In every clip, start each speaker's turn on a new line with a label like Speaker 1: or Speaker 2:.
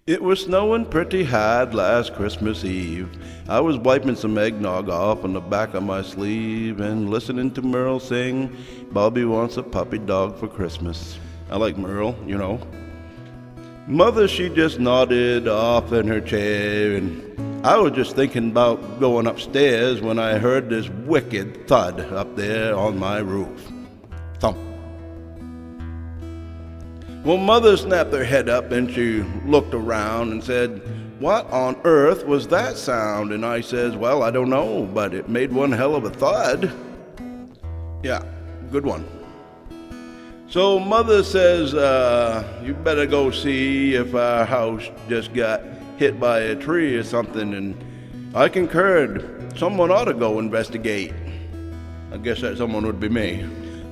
Speaker 1: It was snowing pretty hard last Christmas Eve. I was wiping some eggnog off on the back of my sleeve and listening to Merle sing, "Bobby wants a puppy dog for Christmas." I like Merle, you know. Mother, she just nodded off in her chair, and I was just thinking about going upstairs when I heard this wicked thud up there on my roof. Thump. Well, Mother snapped her head up and she looked around and said, "What on earth was that sound?" And I says, "Well, I don't know, but it made one hell of a thud." Yeah, good one. So Mother says, "You better go see if our house just got hit by a tree or something." And I concurred. Someone ought to go investigate. I guess that someone would be me.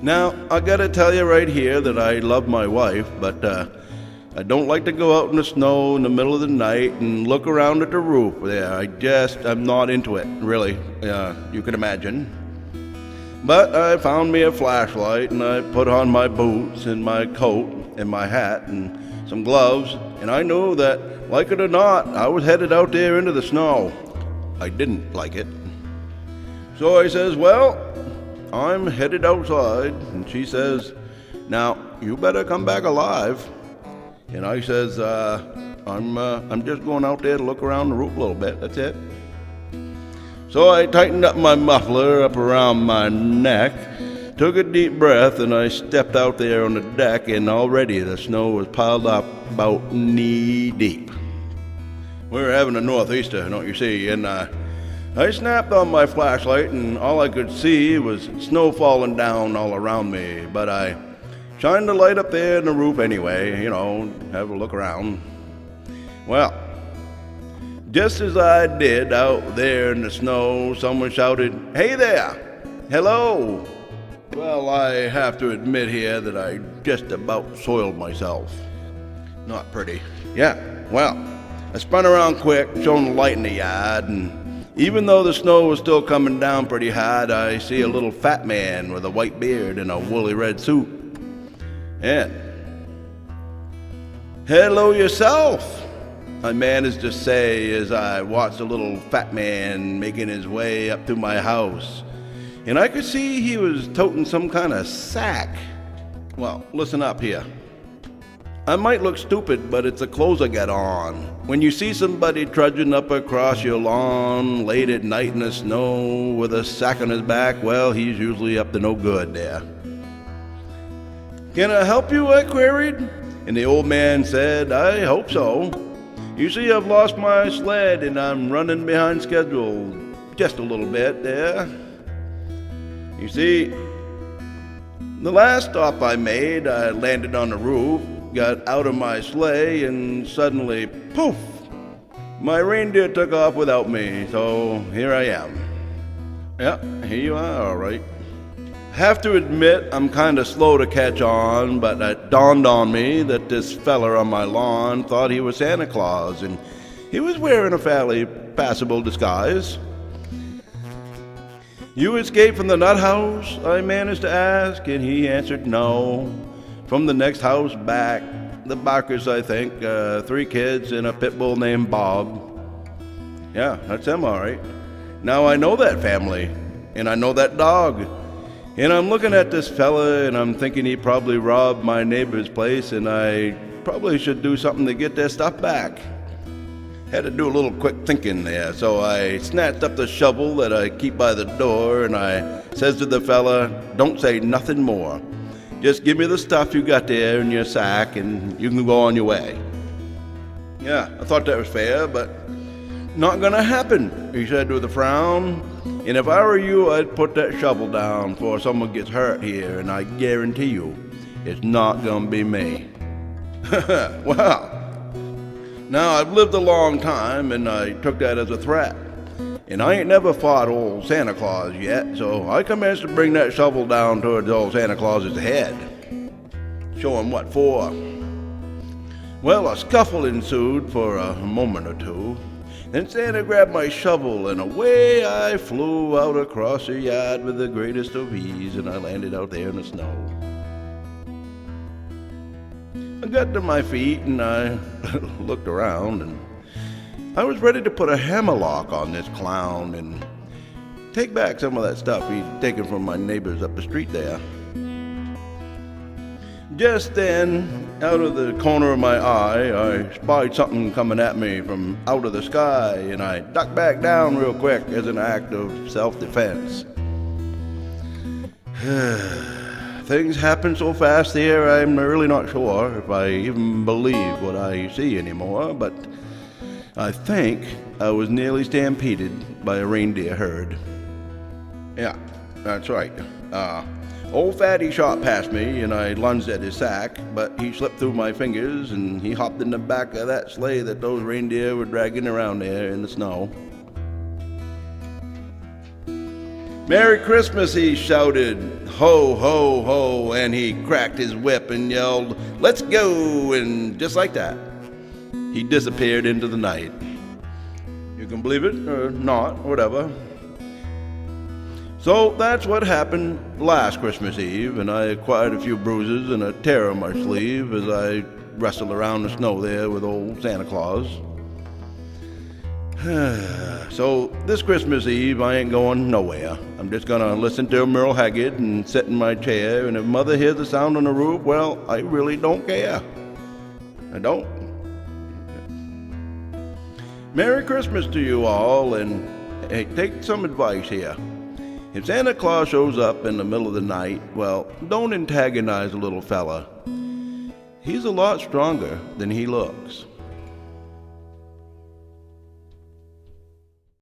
Speaker 1: Now, I gotta tell you right here that I love my wife, but I don't like to go out in the snow in the middle of the night and look around at the roof there. I'm not into it, really. You can imagine. But I found me a flashlight and I put on my boots and my coat and my hat and some gloves, and I knew that, like it or not, I was headed out there into the snow. I didn't like it. So I says, "Well, I'm headed outside," and she says, "Now, you better come back alive." And I says, I'm just going out there to look around the roof a little bit, that's it." So I tightened up my muffler up around my neck, took a deep breath, and I stepped out there on the deck, and already the snow was piled up about knee deep. We were having a northeaster, don't you see, and I snapped on my flashlight, and all I could see was snow falling down all around me. But I shined the light up there in the roof anyway, have a look around. Well, just as I did out there in the snow, someone shouted, "Hey there! Hello!" Well, I have to admit here that I just about soiled myself. Not pretty. Yeah, well, I spun around quick, shone the light in the yard, and even though the snow was still coming down pretty hard, I see a little fat man with a white beard and a woolly red suit. And, "Hello yourself," I managed to say as I watched the little fat man making his way up to my house. And I could see he was toting some kind of sack. Well, listen up here. I might look stupid, but it's the clothes I got on. When you see somebody trudging up across your lawn late at night in the snow with a sack on his back, well, he's usually up to no good there. "Can I help you?" I queried. And the old man said, "I hope so. You see, I've lost my sled and I'm running behind schedule just a little bit there. You see, the last stop I made, I landed on the roof, got out of my sleigh, and suddenly, poof, my reindeer took off without me, so here I am." Yeah, here you are, all right. Have to admit, I'm kind of slow to catch on, but it dawned on me that this feller on my lawn thought he was Santa Claus, and he was wearing a fairly passable disguise. "You escaped from the nut house?" I managed to ask, and he answered no. "From the next house back. The Barkers, I think, 3 kids and a pit bull named Bob." "Yeah, that's him, all right. Now I know that family, and I know that dog. And I'm looking at this fella, and I'm thinking he probably robbed my neighbor's place, and I probably should do something to get their stuff back." Had to do a little quick thinking there, so I snatched up the shovel that I keep by the door, and I says to the fella, "Don't say nothing more. Just give me the stuff you got there in your sack, and you can go on your way." "Yeah, I thought that was fair, but not gonna happen," he said with a frown. "And if I were you, I'd put that shovel down before someone gets hurt here, and I guarantee you, it's not gonna be me." Well, now I've lived a long time, and I took that as a threat. And I ain't never fought old Santa Claus yet, so I commenced to bring that shovel down towards old Santa Claus's head. Show him what for. Well, a scuffle ensued for a moment or two. Then Santa grabbed my shovel, and away I flew out across the yard with the greatest of ease, and I landed out there in the snow. I got to my feet and I looked around, and I was ready to put a hammerlock on this clown and take back some of that stuff he'd taken from my neighbors up the street there. Just then, out of the corner of my eye, I spied something coming at me from out of the sky, and I ducked back down real quick as an act of self-defense. Things happen so fast here, I'm really not sure if I even believe what I see anymore, but I think I was nearly stampeded by a reindeer herd. Yeah, that's right. Old Fatty shot past me, and I lunged at his sack, but he slipped through my fingers, and he hopped in the back of that sleigh that those reindeer were dragging around there in the snow. "Merry Christmas," he shouted, "ho, ho, ho," and he cracked his whip and yelled, "Let's go," and just like that, he disappeared into the night. You can believe it or not, whatever. So that's what happened last Christmas Eve, and I acquired a few bruises and a tear on my sleeve as I wrestled around the snow there with old Santa Claus. So this Christmas Eve, I ain't going nowhere. I'm just gonna listen to Merle Haggard and sit in my chair, and if Mother hears the sound on the roof, well, I really don't care. I don't. Merry Christmas to you all, and hey, take some advice here. If Santa Claus shows up in the middle of the night, well, don't antagonize the little fella. He's a lot stronger than he looks.